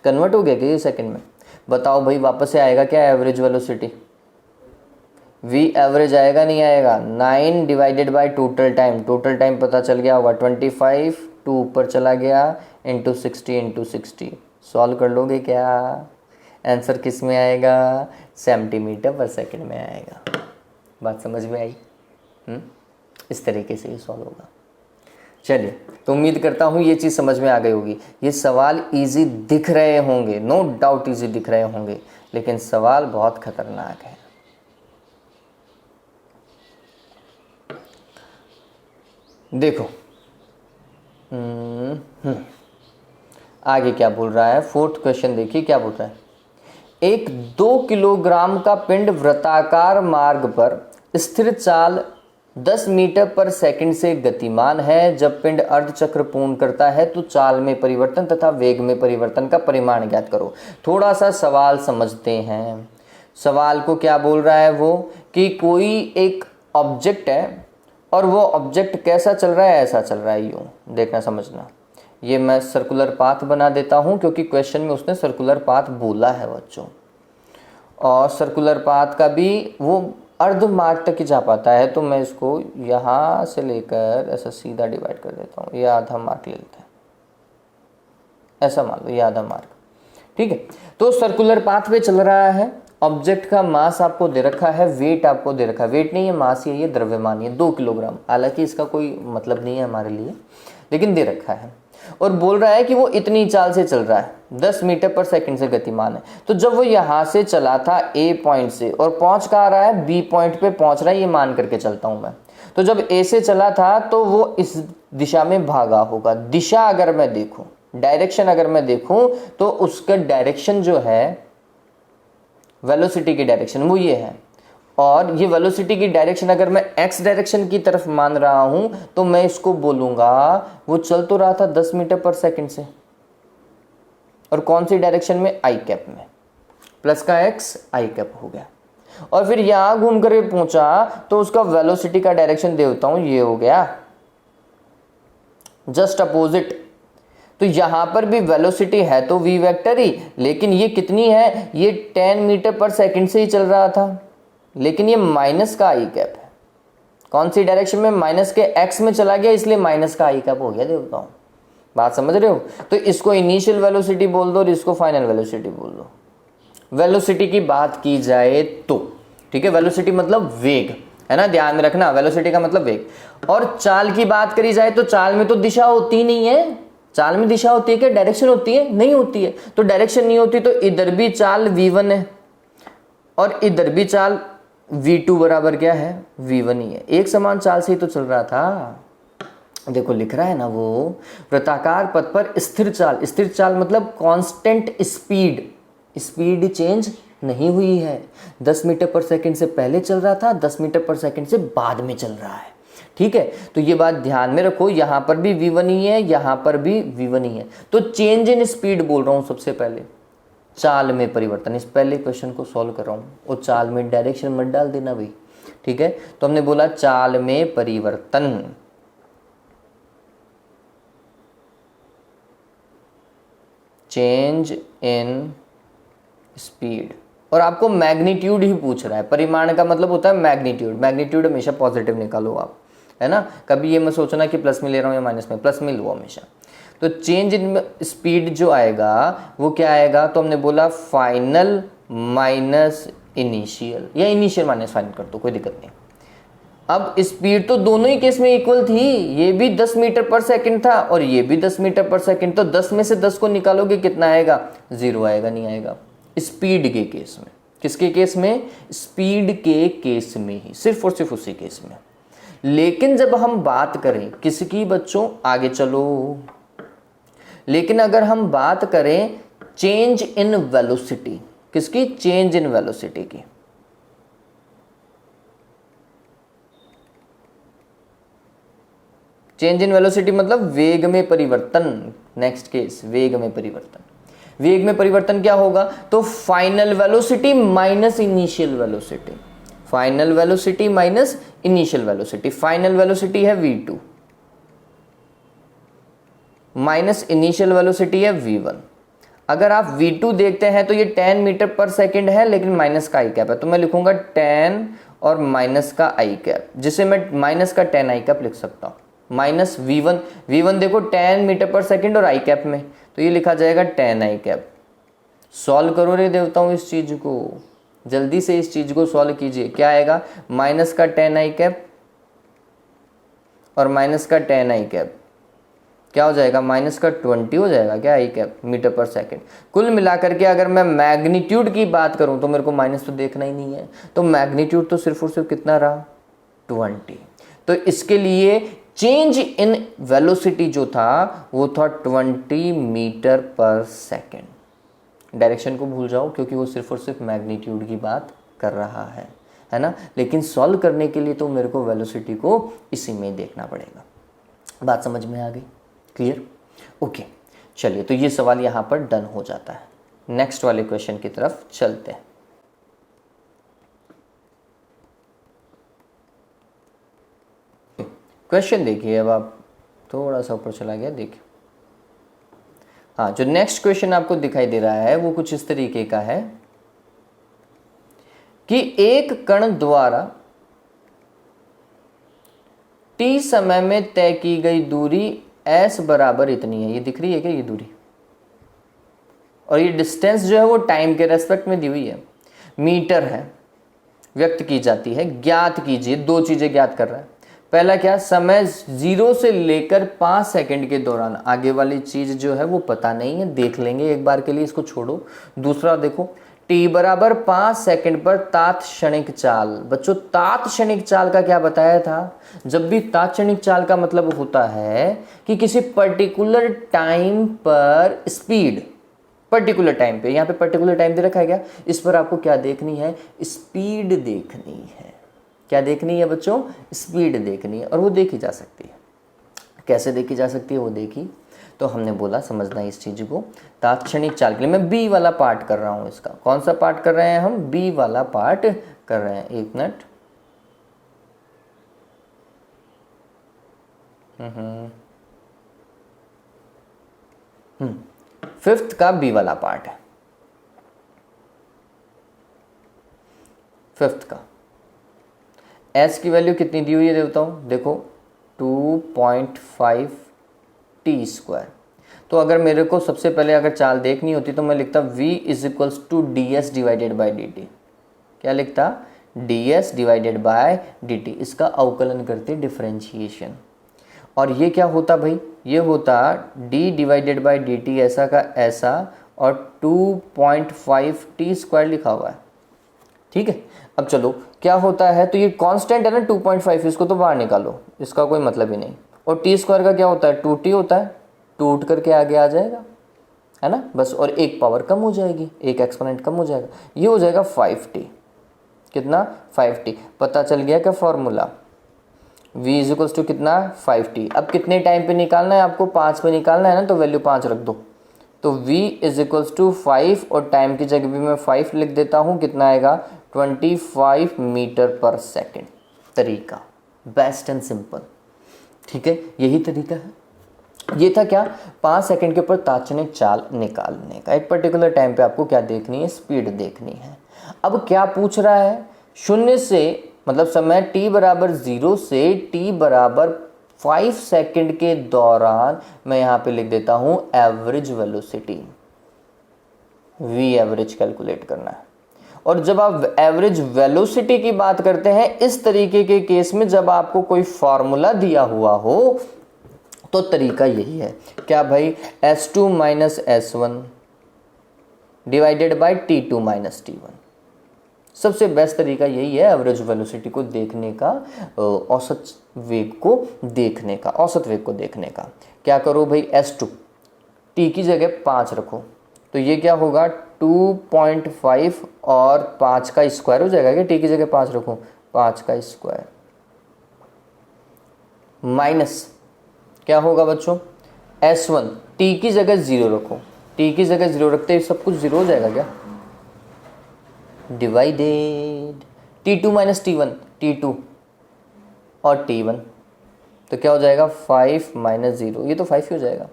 कन्वर्ट हो गया क्या ये सेकंड में, बताओ भाई। वापस से आएगा क्या एवरेज वेलोसिटी, वी एवरेज आएगा नहीं आएगा, 9 divided by total time, total time पता चल गया होगा 25, 2 ऊपर चला गया, इंटू 60 सॉल्व कर लोगे क्या, आंसर किस में आएगा, सेंटीमीटर पर सेकंड में आएगा। बात समझ में आई? इस तरीके से ये सॉल्व होगा। चलिए, तो उम्मीद करता हूँ ये चीज़ समझ में आ गई होगी। ये सवाल इजी दिख रहे होंगे, नो डाउट इजी दिख रहे होंगे, लेकिन सवाल बहुत खतरनाक है। देखो आगे क्या बोल रहा है, फोर्थ क्वेश्चन देखिए क्या बोल रहा है। एक 2 किलोग्राम का पिंड वृत्ताकार मार्ग पर स्थिर चाल 10 मीटर पर सेकंड से गतिमान है। जब पिंड अर्धचक्र पूर्ण करता है तो चाल में परिवर्तन तथा वेग में परिवर्तन का परिमाण ज्ञात करो। थोड़ा सा सवाल समझते हैं। सवाल को क्या बोल रहा है वो, कि कोई एक ऑब्जेक्ट है और वो ऑब्जेक्ट कैसा चल रहा है, ऐसा चल रहा है, यूँ देखना समझना। ये मैं सर्कुलर पाथ बना देता हूँ, क्योंकि क्वेश्चन में उसने सर्कुलर पाथ बोला है बच्चों, और सर्कुलर पाथ का भी वो अर्ध मार्ग तक ही जा पाता है। तो मैं इसको यहाँ से लेकर ऐसा सीधा डिवाइड कर देता हूँ, ये आधा मार्ग ले लेते हैं, ऐसा मान लो ये आधा मार्ग। ठीक है, तो सर्कुलर पाथ पे चल रहा है, ऑब्जेक्ट का मास आपको दे रखा है, वेट आपको दे रखा है, वेट नहीं है मास ही है, ये द्रव्यमान है 2 किलोग्राम। हालांकि इसका कोई मतलब नहीं है हमारे लिए, लेकिन दे रखा है। और बोल रहा है कि वो इतनी चाल से चल रहा है, 10 मीटर पर सेकंड से गतिमान है। तो जब वो यहाँ से चला था ए पॉइंट से, और पहुंच कहाँ रहा है, बी पॉइंट पे पहुंच रहा है, ये मान करके चलता हूं मैं। तो जब ए से चला था तो वो इस दिशा में भागा होगा। दिशा अगर मैं देखूं, डायरेक्शन अगर मैं देखूं, तो उसका डायरेक्शन जो है, वेलोसिटी की डायरेक्शन वो ये है। और ये वेलोसिटी की डायरेक्शन अगर मैं एक्स डायरेक्शन की तरफ मान रहा हूं, तो मैं इसको बोलूंगा वो चल तो रहा था 10 मीटर पर सेकंड से, और कौन सी डायरेक्शन में, आई कैप में, प्लस का एक्स आई कैप हो गया। और फिर यहां घूम कर पहुंचा तो उसका वेलोसिटी का डायरेक्शन देता हूं, ये हो गया जस्ट अपोजिट। तो यहां पर भी वेलोसिटी है तो वी वेक्टर ही, लेकिन ये कितनी है, ये 10 मीटर पर सेकंड से ही चल रहा था, लेकिन ये माइनस का आई कैप है। कौन सी डायरेक्शन में, माइनस के एक्स में चला गया, इसलिए माइनस का आई कैप हो गया। देखता हूं, बात समझ रहे हो? तो इसको इनिशियल वेलोसिटी बोल दो और इसको फाइनल वेलोसिटी बोल दो। वेलोसिटी की बात की जाए तो, ठीक है, वेलोसिटी मतलब वेग, है ना, ध्यान में रखना, वेलोसिटी का मतलब वेग। और चाल की बात करी जाए तो चाल में तो दिशा होती नहीं है। चाल में दिशा होती है क्या, डायरेक्शन होती है? नहीं होती है। तो डायरेक्शन नहीं होती तो इधर भी चाल v1 है और इधर भी चाल v2 बराबर क्या है, v1 ही है। एक समान चाल से ही तो चल रहा था। देखो लिख रहा है ना वो, वृत्ताकार पथ पर स्थिर चाल। स्थिर चाल मतलब कांस्टेंट स्पीड, स्पीड चेंज नहीं हुई है। 10 मीटर पर सेकंड से पहले चल रहा था, 10 मीटर पर सेकंड से बाद में चल रहा है। ठीक है, तो ये बात ध्यान में रखो, यहां पर भी v1 ही है, यहां पर भी v1 ही है। तो चेंज इन स्पीड बोल रहा हूं सबसे पहले, चाल में परिवर्तन। इस पहले क्वेश्चन को सॉल्व कर रहा हूं, और चाल में डायरेक्शन मत डाल देना भाई, ठीक है। तो हमने बोला चाल में परिवर्तन, चेंज इन स्पीड, और आपको मैग्नीट्यूड ही पूछ रहा है। परिमाण का मतलब होता है मैग्नीट्यूड, मैग्नीट्यूड हमेशा पॉजिटिव निकालो आप, है ना। कभी ये मत सोचना कि प्लस में ले रहा हूँ या माइनस में, प्लस में लो हमेशा। तो चेंज इन स्पीड जो आएगा वो क्या आएगा, तो हमने बोला फाइनल माइनस इनिशियल, या इनिशियल माइनस फाइनल कर दो, कोई दिक्कत नहीं। अब स्पीड तो दोनों ही केस में इक्वल थी, ये भी 10 मीटर पर सेकंड था और ये भी 10 मीटर पर सेकंड, तो 10 में से 10 को निकालोगे कितना आएगा, 0 आएगा, नहीं आएगा। स्पीड के केस में, किसके केस में, स्पीड के केस में ही, सिर्फ और सिर्फ उसी केस में। लेकिन जब हम बात करें किसकी बच्चों, आगे चलो, लेकिन अगर हम बात करें चेंज इन वेलोसिटी, किसकी, चेंज इन वेलोसिटी की, चेंज इन वेलोसिटी मतलब वेग में परिवर्तन। नेक्स्ट केस, वेग में परिवर्तन। वेग में परिवर्तन क्या होगा, तो final velocity minus initial velocity, final velocity minus initial velocity. Final velocity है v2 माइनस इनिशियल वेलोसिटी है v1। अगर आप v2 देखते हैं तो ये 10 मीटर पर सेकंड है, लेकिन माइनस का आई कैप है, तो मैं लिखूंगा 10 और माइनस का आई कैप, जिसे मैं माइनस का 10 आई कैप लिख सकता हूँ, माइनस v1। v1 देखो 10 मीटर पर सेकंड और आई कैप में, तो ये लिखा जाएगा 10 आई कैप। सॉल्व करो रे देवताओं इस चीज को, जल्दी से इस चीज को सॉल्व कीजिए। क्या आएगा, माइनस का 10 आई कैप और माइनस का 10 आई कैप, क्या हो जाएगा, माइनस का 20 हो जाएगा क्या, आई कैप मीटर पर सेकंड। कुल मिलाकर के अगर मैं मैग्नीट्यूड की बात करूं तो मेरे को माइनस तो देखना ही नहीं है, तो मैग्नीट्यूड तो सिर्फ और सिर्फ कितना रहा, 20। तो इसके लिए चेंज इन वेलोसिटी जो था वो था 20 मीटर पर सेकेंड। डायरेक्शन को भूल जाओ क्योंकि वो सिर्फ और सिर्फ मैग्नीट्यूड की बात कर रहा है ना। लेकिन सॉल्व करने के लिए तो मेरे को वेलोसिटी को इसी में देखना पड़ेगा। बात समझ में आ गई, क्लियर, ओके। चलिए, तो ये सवाल यहाँ पर डन हो जाता है। नेक्स्ट वाले क्वेश्चन की तरफ चलते हैं। क्वेश्चन देखिए, अब आप थोड़ा सा ऊपर चला गया, देखिए। हाँ, जो नेक्स्ट क्वेश्चन आपको दिखाई दे रहा है वो कुछ इस तरीके का है कि एक कण द्वारा t समय में तय की गई दूरी s बराबर इतनी है। ये दिख रही है क्या, ये दूरी, और ये डिस्टेंस जो है वो टाइम के रेस्पेक्ट में दी हुई है, मीटर है, व्यक्त की जाती है। ज्ञात कीजिए, दो चीजें ज्ञात कर रहा है। पहला क्या, समय 0 से लेकर 5 सेकंड के दौरान, आगे वाली चीज जो है वो पता नहीं है, देख लेंगे एक बार के लिए, इसको छोड़ो। दूसरा देखो, t बराबर 5 सेकंड पर तात्क्षणिक चाल। बच्चों, तात्क्षणिक चाल का क्या बताया था, जब भी तात्क्षणिक चाल का मतलब होता है कि किसी पर्टिकुलर टाइम पर स्पीड, पर्टिकुलर टाइम पे, यहाँ पे पर्टिकुलर टाइम दे रखा है क्या, इस पर आपको क्या देखनी है, स्पीड देखनी है। क्या देखनी है बच्चों, स्पीड देखनी है, और वो देखी जा सकती है। कैसे देखी जा सकती है वो देखी, तो हमने बोला समझना है इस चीज को। तात्क्षणिक चाल के लिए मैं बी वाला पार्ट कर रहा हूं। इसका कौन सा पार्ट कर रहे हैं हम, बी वाला पार्ट कर रहे हैं। एक मिनट, फिफ्थ का बी वाला पार्ट है, फिफ्थ का। एस की वैल्यू कितनी दी हुई है देता हूं, देखो 2.5 टी स्क्वायर। तो अगर मेरे को सबसे पहले अगर चाल देखनी होती तो मैं लिखता v is equals to d s divided by d t. क्या लिखता, d s divided by d t. इसका अवकलन करते डिफरेंशिएशन, और ये क्या होता भाई, ये होता d divided by d T ऐसा का ऐसा, और 2.5 टी स्क्वायर लिखा हुआ है, ठीक है। अब चलो क्या होता है, तो ये कांस्टेंट है ना 2.5, इसको तो बाहर निकालो, इसका कोई मतलब ही नहीं। और टी स्क्वायर का क्या होता है, 2t होता है, टूट करके आगे आ जाएगा, है ना, बस। और एक पावर कम हो जाएगी, एक एक्सपोनेंट कम हो जाएगा, ये हो जाएगा 5t। कितना, 5t। पता चल गया क्या formula, v is equals to कितना, 5t। अब कितने टाइम पे निकालना है आपको, 5 पे निकालना है ना, तो वैल्यू 5 रख दो। तो v इज इक्वल्स टू 5 और टाइम की जगह भी मैं 5 लिख देता हूँ। कितना आएगा, 25 मीटर पर सेकेंड। तरीका बेस्ट एंड सिंपल, ठीक है, यही तरीका है। ये था क्या, 5 सेकंड के ऊपर तात्क्षणिक चाल निकालने का। एक पर्टिकुलर टाइम पे आपको क्या देखनी है, स्पीड देखनी है। अब क्या पूछ रहा है, शून्य से मतलब समय t बराबर 0 से t बराबर 5 सेकंड के दौरान मैं यहाँ पे लिख देता हूँ average velocity, v average calculate करना है। और जब आप एवरेज वेलोसिटी की बात करते हैं इस तरीके के केस में, जब आपको कोई फॉर्मूला दिया हुआ हो तो तरीका यही है, क्या भाई, s2 minus s1 divided by t2 minus t1। सबसे बेस्ट तरीका यही है एवरेज वेलोसिटी को देखने का, औसत वेग को देखने का, औसत वेग को देखने का। क्या करो भाई, s2 t की जगह 5 रखो, तो ये क्या होगा 2.5 और 5 का स्क्वायर हो जाएगा क्या, t की जगह 5 रखो, 5 का स्क्वायर माइनस क्या होगा बच्चों, s1 t की जगह 0 रखो, t की जगह 0 रखते ही सब कुछ 0 हो जाएगा क्या, divided t2 minus t1, t2 और t1, तो क्या हो जाएगा 5 माइनस 0, ये तो 5 ही हो जाएगा।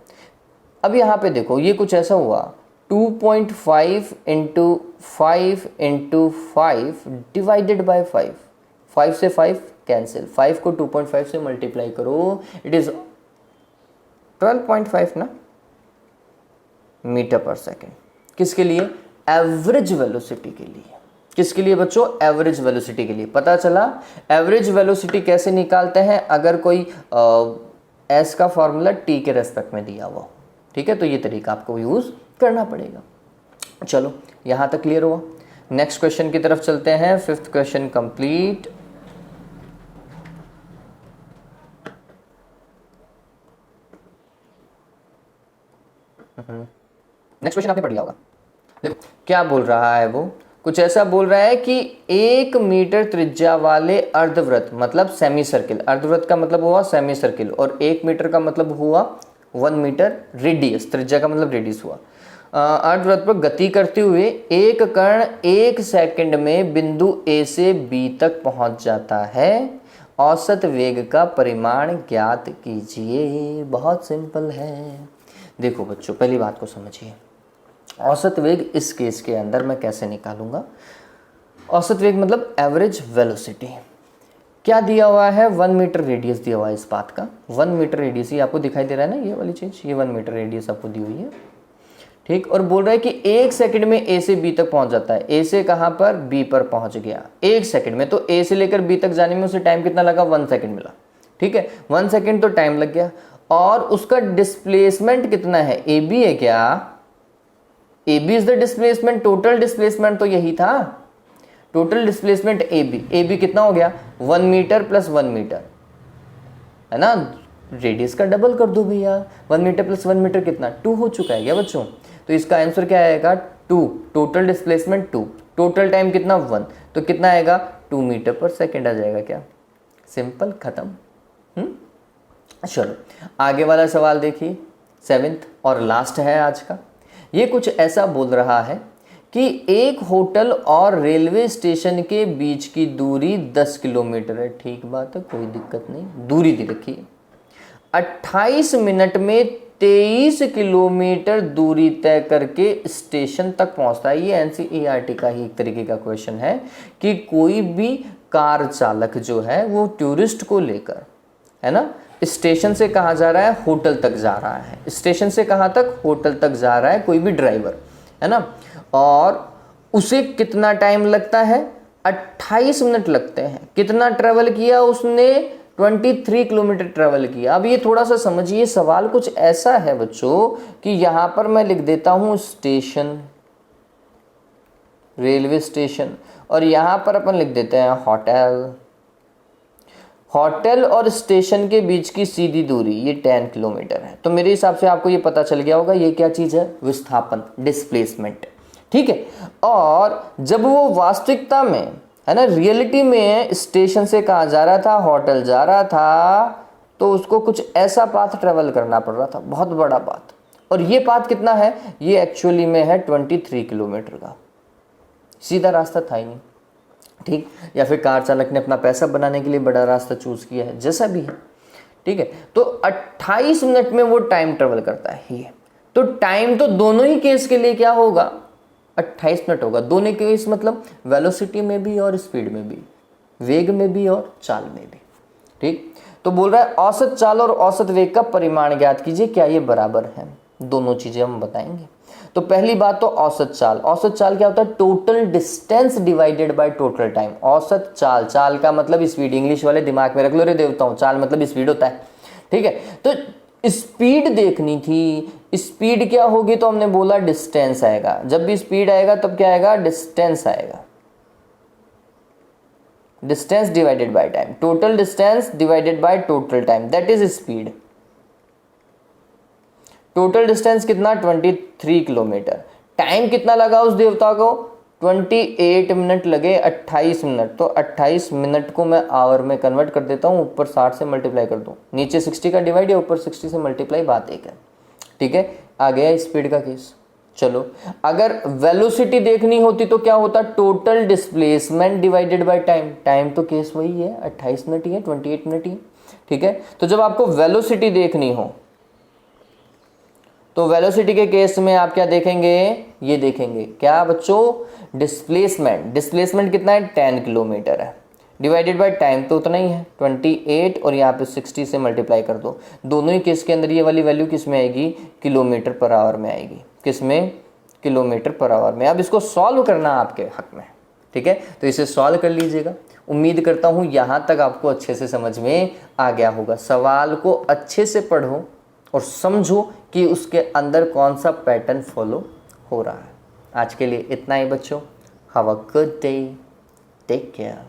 अब यहाँ पे देखो ये कुछ ऐसा हुआ, 2.5 इंटू 5 इंटू 5 डिवाइडेड बाय 5, 5 से 5 कैंसिल, 5 को 2.5 से मल्टीप्लाई करो, इट इज 12.5 ना मीटर पर सेकेंड। किसके लिए, एवरेज वेलोसिटी के लिए। किसके लिए बच्चों, एवरेज वेलोसिटी के लिए। पता चला एवरेज वेलोसिटी कैसे निकालते हैं, अगर कोई एस का फॉर्मूला टी के रेस्पेक्ट में दिया हुआ, ठीक है, तो ये तरीका आपको यूज करना पड़ेगा। चलो यहां तक क्लियर हुआ। नेक्स्ट क्वेश्चन की तरफ चलते हैं। 5th question complete. Next question आपने पढ़ लिया होगा। देखो क्या बोल रहा है, वो कुछ ऐसा बोल रहा है कि 1 मीटर त्रिज्या वाले अर्धवृत्त, मतलब सेमी सर्किल, अर्धवृत्त का मतलब हुआ सेमी सर्किल, और 1 मीटर का मतलब हुआ 1 मीटर रेडियस, त्रिज्या का मतलब रेडियस हुआ। अर्धवृत्त पर गति करते हुए एक कण 1 सेकंड में बिंदु A से B तक पहुंच जाता है। औसत वेग का परिमाण ज्ञात कीजिए। बहुत सिंपल है। देखो बच्चों पहली बात को समझिए, औसत वेग इस केस के अंदर मैं कैसे निकालूंगा। औसत वेग मतलब एवरेज वेलोसिटी। क्या दिया हुआ है, 1 मीटर रेडियस दिया हुआ है इस बात का। 1 मीटर रेडियस ही आपको दिखाई दे रहा है ना, ये वाली चीज, ये 1 मीटर रेडियस आपको दी हुई है, ठीक। और बोल रहा है कि 1 सेकंड में A से B तक पहुंच जाता है। A से कहां पर, B पर पहुंच गया 1 सेकंड में। तो A से लेकर B तक जाने में उसे टाइम कितना लगा, 1 सेकंड मिला, ठीक है। 1 सेकंड तो टाइम लग गया। और उसका डिस्प्लेसमेंट कितना है, AB है क्या, AB is the displacement, total displacement तो यही था, टोटल डिस्प्लेसमेंट AB कितना हो गया, 1 मीटर प्लस 1 मीटर, है ना। रेडियस का डबल कर दो भैया, 1 मीटर प्लस 1 मीटर कितना, 2 हो चुका है क्या बच्चों। तो इसका आंसर क्या आएगा, 2, टोटल डिस्प्लेसमेंट 2, टोटल टाइम कितना 1, तो कितना आएगा 2 मीटर पर सेकेंड आ जाएगा क्या। सिंपल, खत्म। चलो आगे वाला सवाल देखिए, 7th और लास्ट है आज का। ये कुछ ऐसा बोल रहा है कि एक होटल और रेलवे स्टेशन के बीच की दूरी 10 किलोमीटर है। ठीक बात है, कोई दिक्कत नहीं, दूरी दी रखी है। 28 मिनट में 23 किलोमीटर दूरी तय करके स्टेशन तक पहुंचता है। ये एनसीईआरटी का ही एक तरीके का क्वेश्चन है कि कोई भी कार चालक जो है वो टूरिस्ट को लेकर, है ना, स्टेशन से कहाँ जा रहा है, होटल तक जा रहा है। स्टेशन से कहाँ तक, होटल तक जा रहा है कोई भी ड्राइवर, है ना। और उसे कितना टाइम लगता है, 28 मिनट लगते हैं। कितना ट्रेवल किया उसने, 23 किलोमीटर ट्रेवल किया। अब ये थोड़ा सा समझिए, सवाल कुछ ऐसा है बच्चों कि यहां पर मैं लिख देता हूं स्टेशन, रेलवे स्टेशन, और यहां पर अपन लिख देते हैं होटल। होटल और स्टेशन के बीच की सीधी दूरी ये 10 किलोमीटर है। तो मेरे हिसाब से आपको ये पता चल गया होगा ये क्या चीज है, विस्थापन, डिस्प्लेसमेंट, ठीक है। और जब वो वास्तविकता में, है ना, रियलिटी में स्टेशन से कहाँ जा रहा था, होटल जा रहा था, तो उसको कुछ ऐसा पाथ ट्रेवल करना पड़ रहा था, बहुत बड़ा पाथ। और ये पाथ कितना है, ये एक्चुअली में है 23 किलोमीटर का, सीधा रास्ता था ही नहीं, ठीक। या फिर कार चालक ने अपना पैसा बनाने के लिए बड़ा रास्ता चूज किया है, जैसा भी है, ठीक है। तो 28 मिनट में वो टाइम ट्रेवल करता है ये। तो टाइम तो दोनों ही केस के लिए क्या होगा, 28 मिनट होगा। दोनों के इस मतलब वेलोसिटी में भी और स्पीड में भी, वेग में भी और चाल में भी। ठीक, तो बोल रहा है औसत चाल और औसत वेग का परिमाण ज्ञात कीजिए, क्या ये बराबर है? दोनों चीजें हम बताएंगे। तो पहली बात तो औसत चाल। औसत चाल क्या होता है? Total distance divided by total time. औसत चाल, चाल का मतलब स्पीड, इंग्लिश वाले दिमाग में रख लो रे देवताओं, चाल मतलब स्पीड होता है। ठीक है, तो स्पीड देखनी थी, स्पीड क्या होगी? तो हमने बोला डिस्टेंस आएगा। जब भी स्पीड आएगा तब क्या आएगा? डिस्टेंस आएगा। Distance divided by time, total distance divided by total time, that is speed. Total distance कितना? 23 किलोमीटर। टाइम कितना लगा उस देवता को? 28 मिनट लगे, 28 मिनट। तो 28 मिनट को मैं आवर में कन्वर्ट कर देता हूँ, ऊपर 60 से मल्टीप्लाई कर दूँ, नीचे 60 का डिवाइड या ऊपर 60 से मल्टीप्लाई, बात एक है। ठीक है, आ गया स्पीड का केस। चलो, अगर वेलोसिटी देखनी होती तो क्या होता? Total displacement divided by time. Time तो केस वही है, 28 मिनट ही है, 28 मिनट ही है। ठीक है, तो जब आपको वेलोसिटी देखनी हो तो वेलोसिटी के केस में आप क्या देखेंगे? ये देखेंगे क्या बच्चों? डिस्प्लेसमेंट। डिस्प्लेसमेंट कितना है? 10 किलोमीटर है, डिवाइडेड बाय टाइम तो उतना ही है 28, और यहाँ पे 60 से मल्टीप्लाई कर दो। दोनों ही केस के अंदर ये वाली वैल्यू किस में आएगी? किलोमीटर पर आवर में आएगी। किस में? किलोमीटर पर आवर में। अब इसको सॉल्व करना आपके हक में। ठीक है, तो इसे सॉल्व कर लीजिएगा। उम्मीद करता हूँ यहाँ तक आपको अच्छे से समझ में आ गया होगा। सवाल को अच्छे से पढ़ो और समझो कि उसके अंदर कौन सा पैटर्न फॉलो हो रहा है। आज के लिए इतना ही बच्चों। Have a good day, take care.